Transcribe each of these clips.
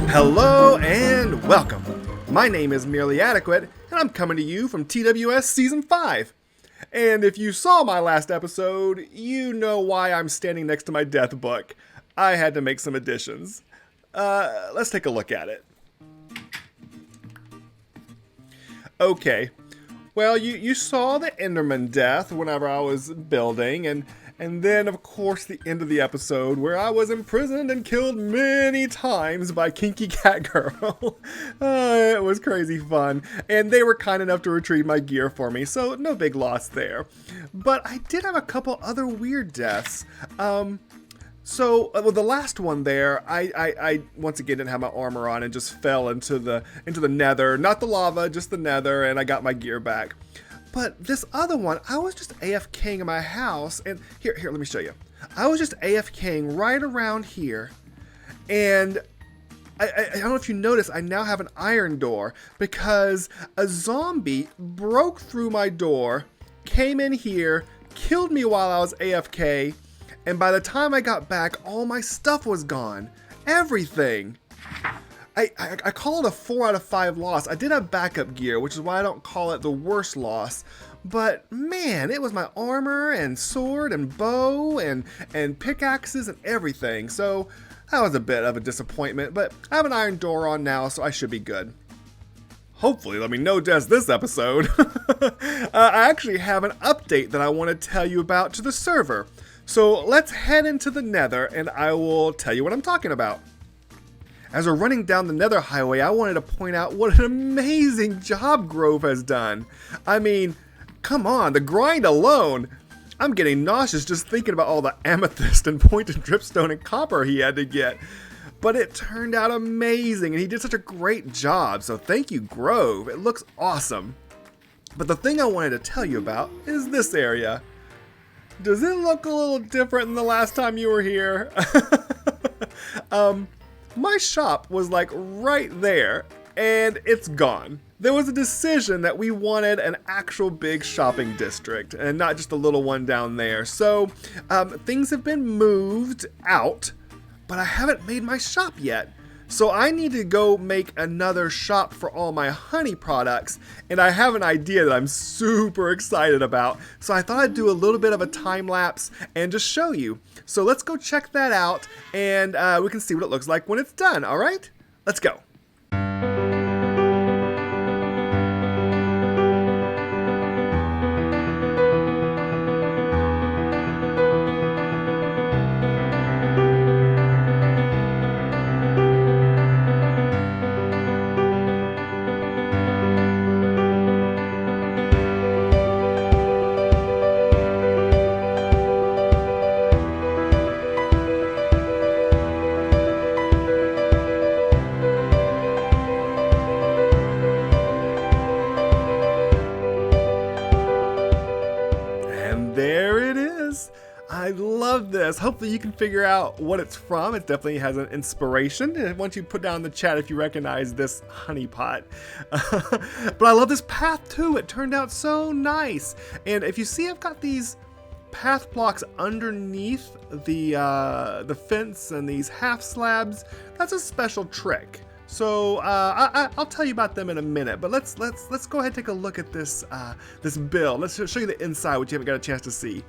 Hello and welcome. My name is Merely Adequate, and I'm coming to you from TWS Season 5. And if you saw my last episode, you know why I'm standing next to my death book. I had to make some additions. Let's take a look at it. Okay, well, you saw the Enderman death whenever I was building, and then, of course, the end of the episode where I was imprisoned and killed many times by Kinky Cat Girl. It was crazy fun, and they were kind enough to retrieve my gear for me, so no big loss there. But I did have a couple other weird deaths. So the last one there, I once again didn't have my armor on and just fell into the nether. Not the lava, just the nether, and I got my gear back. But this other one, I was just AFKing in my house, and here, let me show you. I was just AFKing right around here, and I don't know if you notice, I now have an iron door because a zombie broke through my door, came in here, killed me while I was AFK, and by the time I got back, all my stuff was gone. Everything. I call it a 4 out of 5 loss. I did have backup gear, which is why I don't call it the worst loss. But man, it was my armor and sword and bow and pickaxes and everything. So that was a bit of a disappointment, but I have an iron door on now, so I should be good. Hopefully, there'll be no deaths this episode. I actually have an update that I want to tell you about to the server. So let's head into the nether and I will tell you what I'm talking about. As we're running down the nether highway, I wanted to point out what an amazing job Grove has done. I mean, come on, the grind alone. I'm getting nauseous just thinking about all the amethyst and pointed dripstone and copper he had to get. But it turned out amazing and he did such a great job, so thank you, Grove. It looks awesome. But the thing I wanted to tell you about is this area. Does it look a little different than the last time you were here? My shop was like right there, and it's gone. There was a decision that we wanted an actual big shopping district, and not just a little one down there. So things have been moved out, but I haven't made my shop yet. So I need to go make another shop for all my honey products, and I have an idea that I'm super excited about. So I thought I'd do a little bit of a time lapse and just show you. So let's go check that out, and we can see what it looks like when it's done, all right? Let's go. I love this. Hopefully you can figure out what it's from. It definitely has an inspiration. And once you put down in the chat if you recognize this honey pot. But I love this path too. It turned out so nice. And if you see, I've got these path blocks underneath the fence and these half slabs. That's a special trick. So I'll tell you about them in a minute, but let's go ahead and take a look at this this build. Let's show you the inside, which you haven't got a chance to see.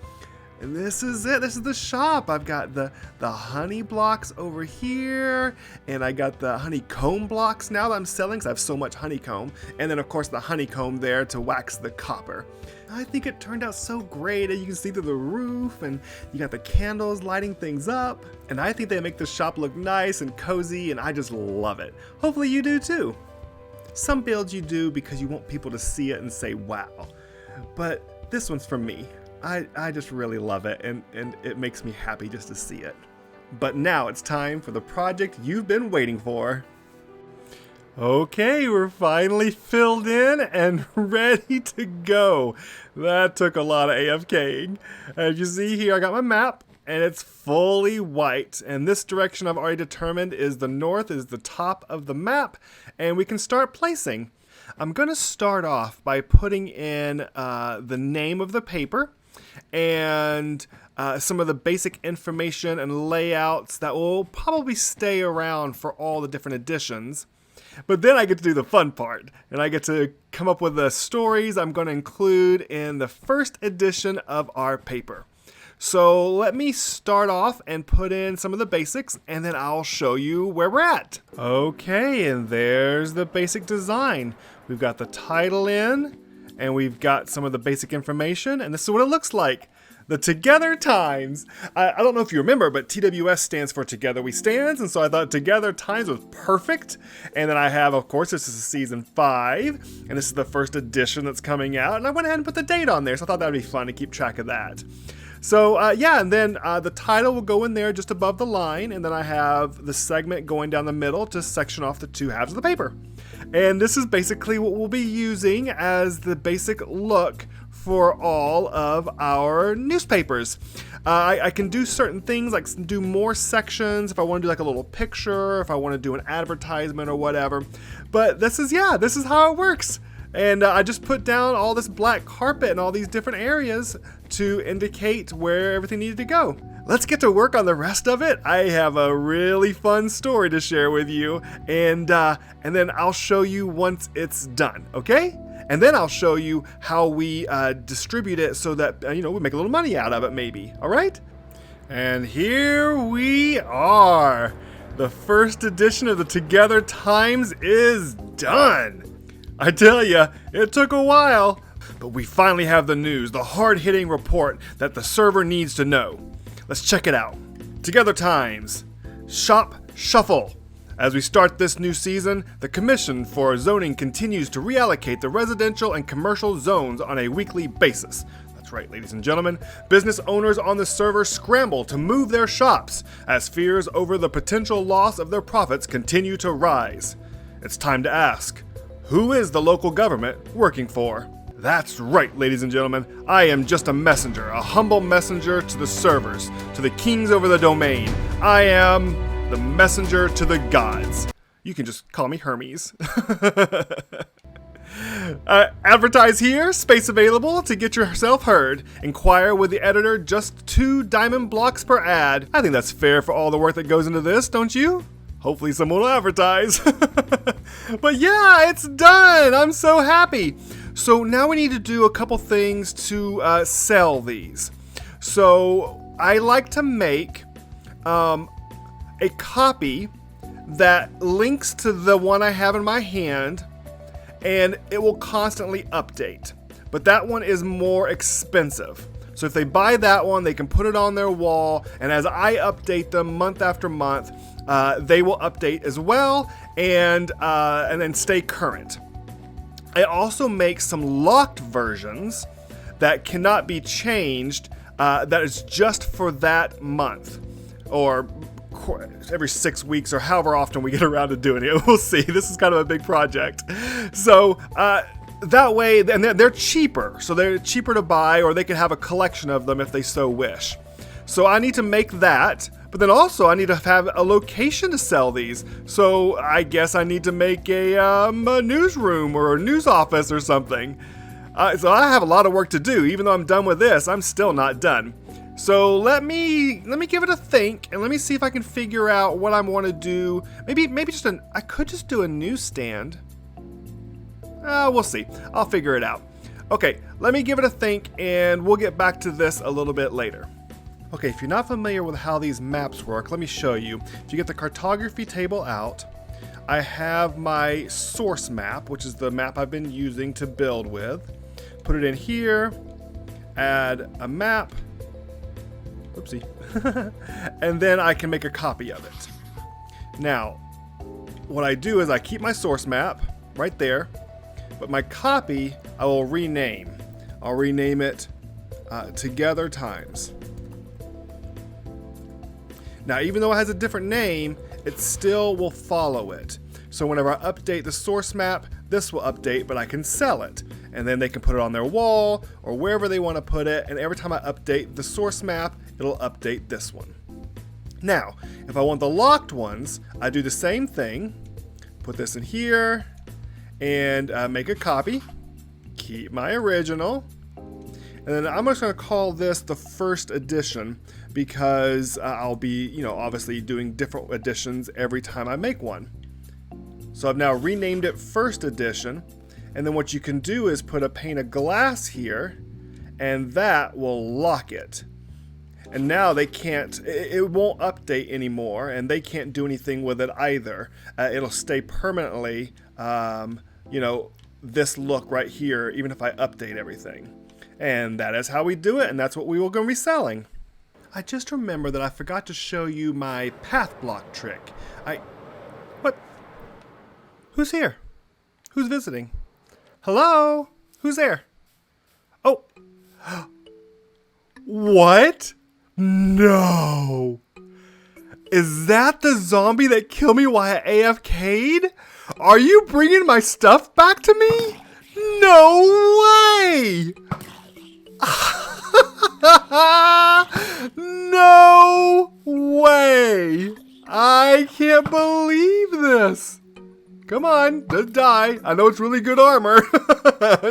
And this is it. This is the shop. I've got the honey blocks over here, and I got the honeycomb blocks now that I'm selling because I have so much honeycomb. And then, of course, the honeycomb there to wax the copper. I think it turned out so great. You can see through the roof, and you got the candles lighting things up. And I think they make the shop look nice and cozy, and I just love it. Hopefully you do too. Some builds you do because you want people to see it and say, wow. But this one's for me. I just really love it, and it makes me happy just to see it. But now it's time for the project you've been waiting for. Okay, we're finally filled in and ready to go. That took a lot of AFKing. As you see here, I got my map, and it's fully white. And this direction I've already determined is the north, is the top of the map, and we can start placing. I'm going to start off by putting in the name of the paper. and some of the basic information and layouts that will probably stay around for all the different editions. But then I get to do the fun part, and I get to come up with the stories I'm going to include in the first edition of our paper. So let me start off and put in some of the basics, and then I'll show you where we're at. Okay, and there's the basic design. We've got the title in, and we've got some of the basic information, and this is what it looks like. The Together Times. I don't know if you remember, but TWS stands for Together We Stands, and so I thought Together Times was perfect. And then I have, of course, this is season 5, and this is the first edition that's coming out, and I went ahead and put the date on there, so I thought that would be fun to keep track of that. So yeah, and then the title will go in there just above the line, and then I have the segment going down the middle to section off the two halves of the paper. And this is basically what we'll be using as the basic look for all of our newspapers. I can do certain things, like do more sections if I want to do like a little picture, if I want to do an advertisement or whatever. But this is how it works. And I just put down all this black carpet in all these different areas to indicate where everything needed to go. Let's get to work on the rest of it. I have a really fun story to share with you, and then I'll show you once it's done, okay? And then I'll show you how we distribute it so that, we make a little money out of it maybe, all right? And here we are. The first edition of the Together Times is done. I tell you, it took a while, but we finally have the news, the hard-hitting report that the server needs to know. Let's check it out. Together Times. Shop Shuffle. As we start this new season, the Commission for Zoning continues to reallocate the residential and commercial zones on a weekly basis. That's right, ladies and gentlemen. Business owners on the server scramble to move their shops as fears over the potential loss of their profits continue to rise. It's time to ask, who is the local government working for? That's right, ladies and gentlemen. I am just a messenger, a humble messenger to the servers, to the kings over the domain. I am the messenger to the gods. You can just call me Hermes. Advertise here, space available to get yourself heard. Inquire with the editor, just 2 diamond blocks per ad. I think that's fair for all the work that goes into this, don't you? Hopefully someone will advertise. But yeah, it's done. I'm so happy. So now we need to do a couple things to sell these. So I like to make a copy that links to the one I have in my hand, and it will constantly update. But that one is more expensive. So if they buy that one, they can put it on their wall, and as I update them month after month, they will update as well, and then stay current. I also make some locked versions that cannot be changed, that is just for that month, or every 6 weeks, or however often we get around to doing it. We'll see. This is kind of a big project. So that way, and they're cheaper. So they're cheaper to buy, or they can have a collection of them if they so wish. So I need to make that, but then also I need to have a location to sell these. So I guess I need to make a newsroom or a news office or something. So I have a lot of work to do. Even though I'm done with this, I'm still not done. So let me give it a think, and let me see if I can figure out what I want to do. Maybe just I could just do a newsstand. We'll see. I'll figure it out. Okay, let me give it a think, and we'll get back to this a little bit later. Okay, if you're not familiar with how these maps work, let me show you. If you get the cartography table out, I have my source map, which is the map I've been using to build with. Put it in here, add a map. Oopsie. And then I can make a copy of it. Now, what I do is I keep my source map right there, but my copy I will rename. I'll rename it Together Times. Now, even though it has a different name, it still will follow it. So whenever I update the source map, this will update, but I can sell it. And then they can put it on their wall or wherever they want to put it. And every time I update the source map, it'll update this one. Now, if I want the locked ones, I do the same thing. Put this in here and make a copy. Keep my original. And then I'm just going to call this the first edition because I'll be, obviously doing different editions every time I make one. So I've now renamed it first edition. And then what you can do is put a pane of glass here, and that will lock it. And now they can't, it won't update anymore, and they can't do anything with it either. It'll stay permanently, this look right here, even if I update everything. And that is how we do it, and that's what we will going to be selling. I just remember that I forgot to show you my path block trick. What? Who's here? Who's visiting? Hello? Who's there? Oh. What? No. Is that the zombie that killed me while I AFK'd? Are you bringing my stuff back to me? No way! No way! I can't believe this. Come on, just die. I know it's really good armor.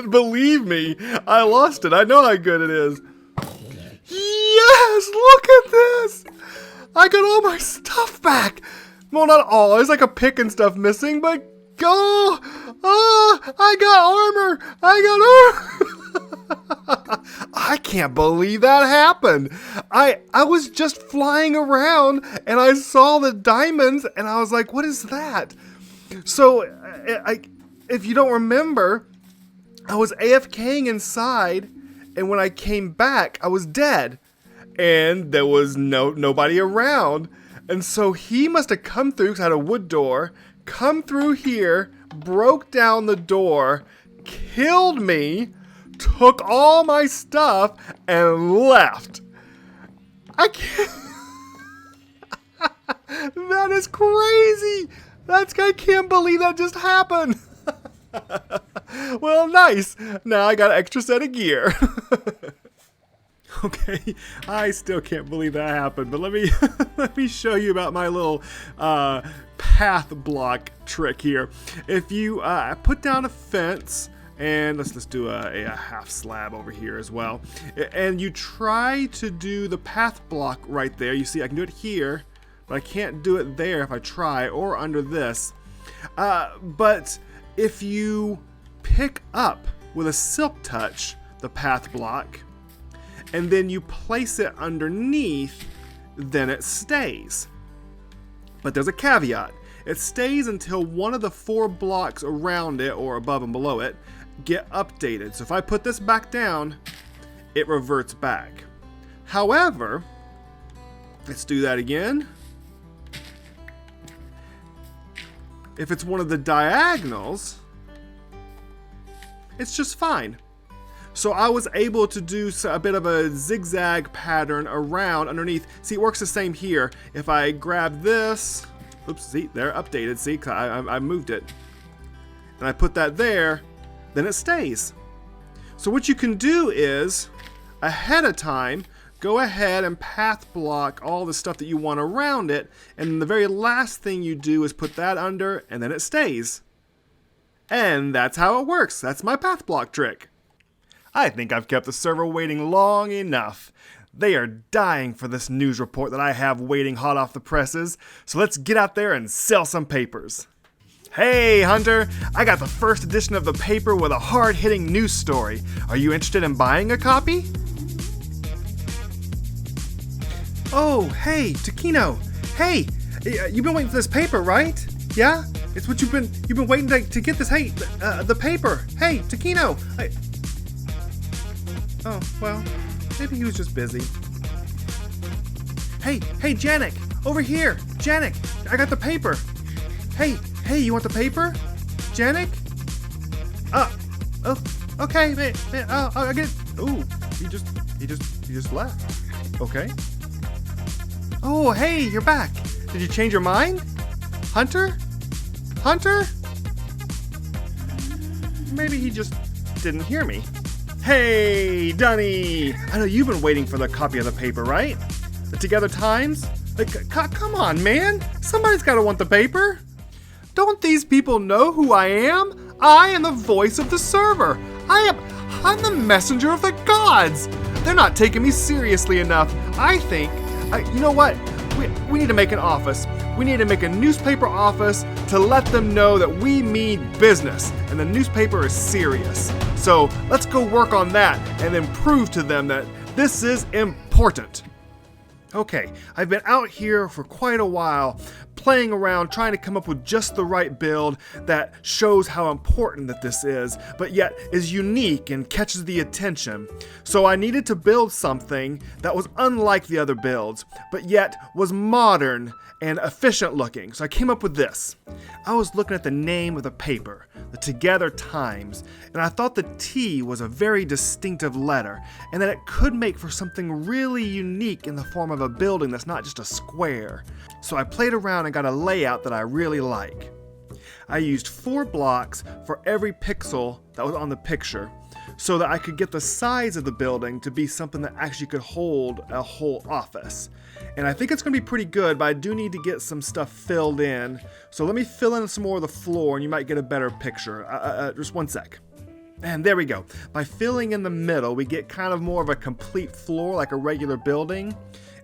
Believe me, I lost it. I know how good it is. Yes, look at this. I got all my stuff back. Well, not all. There's like a pick and stuff missing, but go. I got armor. I can't believe that happened. I was just flying around and I saw the diamonds and I was like, what is that? So, if you don't remember, I was AFKing inside, and when I came back, I was dead, and there was nobody around, and so he must have come through, because I had a wood door, come through here, broke down the door, killed me, took all my stuff, and left. I can't... That is crazy! I can't believe that just happened. Well, nice. Now I got an extra set of gear. Okay, I still can't believe that happened, but let me show you about my little path block trick here. If you put down a fence, and let's do a half slab over here as well, and you try to do the path block right there. You see, I can do it here, but I can't do it there if I try, or under this. But if you pick up with a silk touch the path block, and then you place it underneath, then it stays. But there's a caveat. It stays until one of the 4 blocks around it, or above and below it, get updated. So if I put this back down, it reverts back. However, let's do that again. If it's one of the diagonals, it's just fine. So I was able to do a bit of a zigzag pattern around underneath. See, it works the same here. If I grab this, oops, see, they're updated, see, I moved it. And I put that there, then it stays. So what you can do is, ahead of time, go ahead and path block all the stuff that you want around it, and the very last thing you do is put that under, and then it stays. And that's how it works. That's my path block trick. I think I've kept the server waiting long enough. They are dying for this news report that I have waiting hot off the presses, so let's get out there and sell some papers. Hey Hunter, I got the first edition of the paper with a hard-hitting news story. Are you interested in buying a copy? Oh, hey, Taquino. Hey, you've been waiting for this paper, right? Yeah? It's what you've been waiting to get this. Hey, the paper. Hey, Taquino. Oh, well, maybe he was just busy. Hey, Janik, over here. Janik, I got the paper. Hey, you want the paper? Janik? Oh, okay, I'll get it. Ooh, he just left. Okay. Oh, hey, you're back. Did you change your mind? Hunter? Maybe he just didn't hear me. Hey, Dunny! I know you've been waiting for the copy of the paper, right? The Together Times? Come on, man! Somebody's gotta want the paper! Don't these people know who I am? I am the voice of the server! I I'm the messenger of the gods. They're not taking me seriously enough. I think, you know what? We need to make an office. We need to make a newspaper office to let them know that we mean business and the newspaper is serious. So let's go work on that and then prove to them that this is important. Okay, I've been out here for quite a while, playing around, trying to come up with just the right build that shows how important that this is, but yet is unique and catches the attention. So I needed to build something that was unlike the other builds, but yet was modern and efficient looking. So I came up with this. I was looking at the name of the paper, the Together Times, and I thought the T was a very distinctive letter, and that it could make for something really unique in the form of a building that's not just a square. So I played around and got a layout that I really like. I used 4 blocks for every pixel that was on the picture, so that I could get the size of the building to be something that actually could hold a whole office. And I think it's going to be pretty good, but I do need to get some stuff filled in. So let me fill in some more of the floor and you might get a better picture. Just one sec. And there we go. By filling in the middle, we get kind of more of a complete floor like a regular building.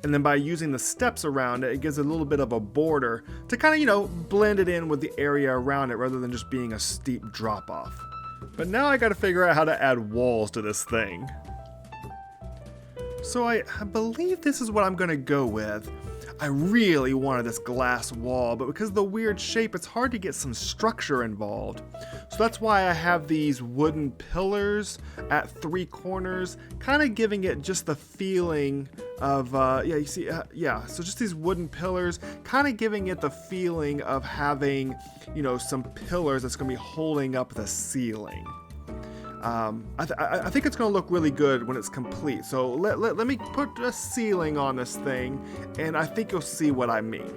And then by using the steps around it, it gives a little bit of a border to kind of, blend it in with the area around it rather than just being a steep drop off. But now I got to figure out how to add walls to this thing. So I believe this is what I'm going to go with. I really wanted this glass wall, but because of the weird shape, it's hard to get some structure involved. So that's why I have these wooden pillars at 3 corners, kind of giving it just the feeling of, so just these wooden pillars, kind of giving it the feeling of having, some pillars that's going to be holding up the ceiling. I think it's going to look really good when it's complete. So let me put a ceiling on this thing, and I think you'll see what I mean.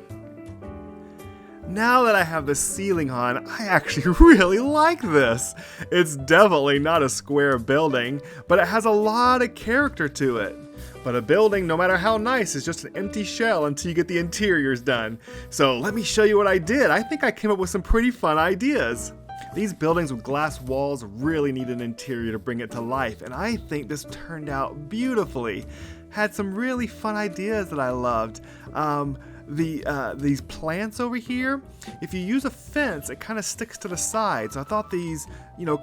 Now that I have the ceiling on, I actually really like this. It's definitely not a square building, but it has a lot of character to it. But a building, no matter how nice, is just an empty shell until you get the interiors done. So let me show you what I did. I think I came up with some pretty fun ideas. These buildings with glass walls really need an interior to bring it to life, and I think this turned out beautifully. Had some really fun ideas that I loved. These plants over here, if you use a fence, it kind of sticks to the side. So I thought these,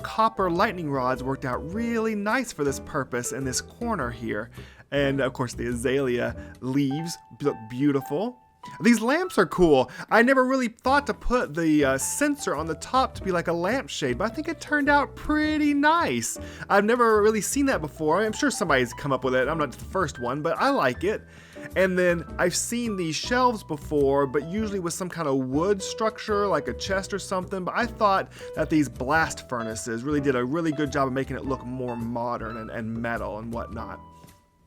copper lightning rods worked out really nice for this purpose in this corner here. And of course the azalea leaves look beautiful. These lamps are cool. I never really thought to put the sensor on the top to be like a lampshade, but I think it turned out pretty nice. I've never really seen that before. I'm sure somebody's come up with it. I'm not the first one, but I like it. And then I've seen these shelves before, but usually with some kind of wood structure, like a chest or something. But I thought that these blast furnaces really did a really good job of making it look more modern and metal and whatnot.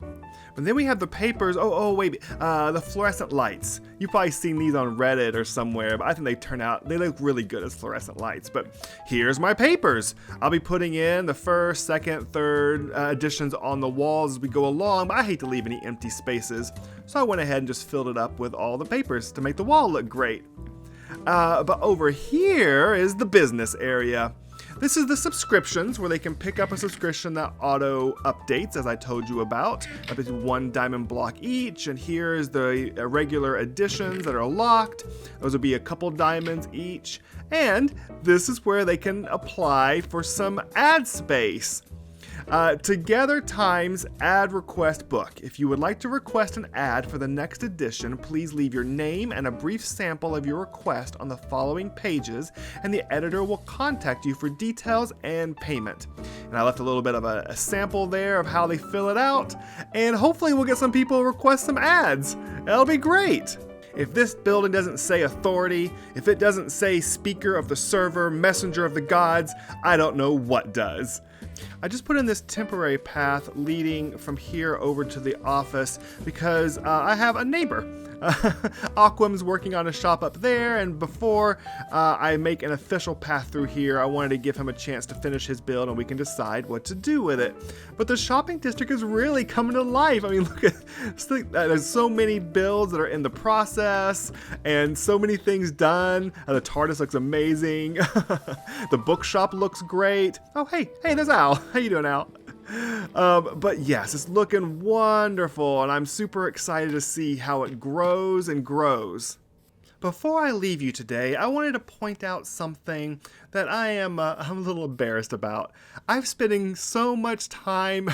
But then we have the papers. The fluorescent lights. You've probably seen these on Reddit or somewhere, but I think they look really good as fluorescent lights. But here's my papers. I'll be putting in the first, second, third editions on the walls as we go along, but I hate to leave any empty spaces. So I went ahead and just filled it up with all the papers to make the wall look great. But over here is the business area. This is the subscriptions where they can pick up a subscription that auto updates, as I told you about. Up to 1 diamond block each, and here is the regular editions that are locked. Those will be a couple diamonds each. And this is where they can apply for some ad space. Together Times ad request book. If you would like to request an ad for the next edition, please leave your name and a brief sample of your request on the following pages, and the editor will contact you for details and payment. And I left a little bit of a sample there of how they fill it out, and hopefully we'll get some people request some ads. That'll be great. If this building doesn't say authority, if it doesn't say speaker of the server, messenger of the gods, I don't know what does. I just put in this temporary path leading from here over to the office because I have a neighbor. Aquam's working on a shop up there, and before I make an official path through here, I wanted to give him a chance to finish his build and we can decide what to do with it. But the shopping district is really coming to life. I mean, look at there's so many builds that are in the process and so many things done. The TARDIS looks amazing. The bookshop looks great. Oh, hey, there's Al. How you doing, Al? But yes, it's looking wonderful, and I'm super excited to see how it grows and grows. Before I leave you today, I wanted to point out something that I'm a little embarrassed about. I'm spending so much time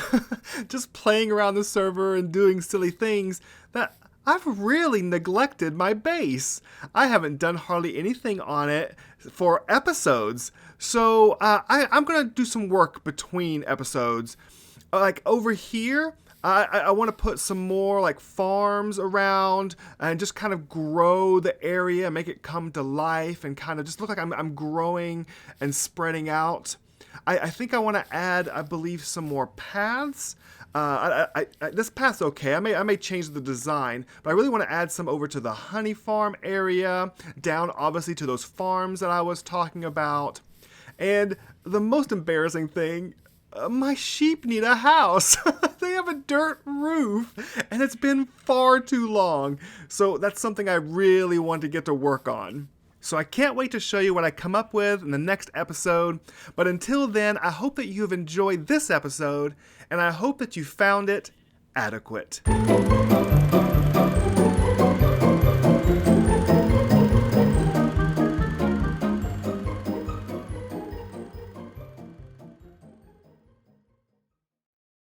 just playing around the server and doing silly things that I've really neglected my base. I haven't done hardly anything on it for episodes. So I'm going to do some work between episodes. Like over here, I want to put some more like farms around and just kind of grow the area, make it come to life and kind of just look like I'm growing and spreading out. I think I want to add, I believe, some more paths. This path's okay. I may change the design, but I really want to add some over to the honey farm area, down obviously to those farms that I was talking about. And the most embarrassing thing, my sheep need a house. They have a dirt roof, and it's been far too long. So that's something I really want to get to work on. So I can't wait to show you what I come up with in the next episode. But until then, I hope that you have enjoyed this episode, and I hope that you found it adequate.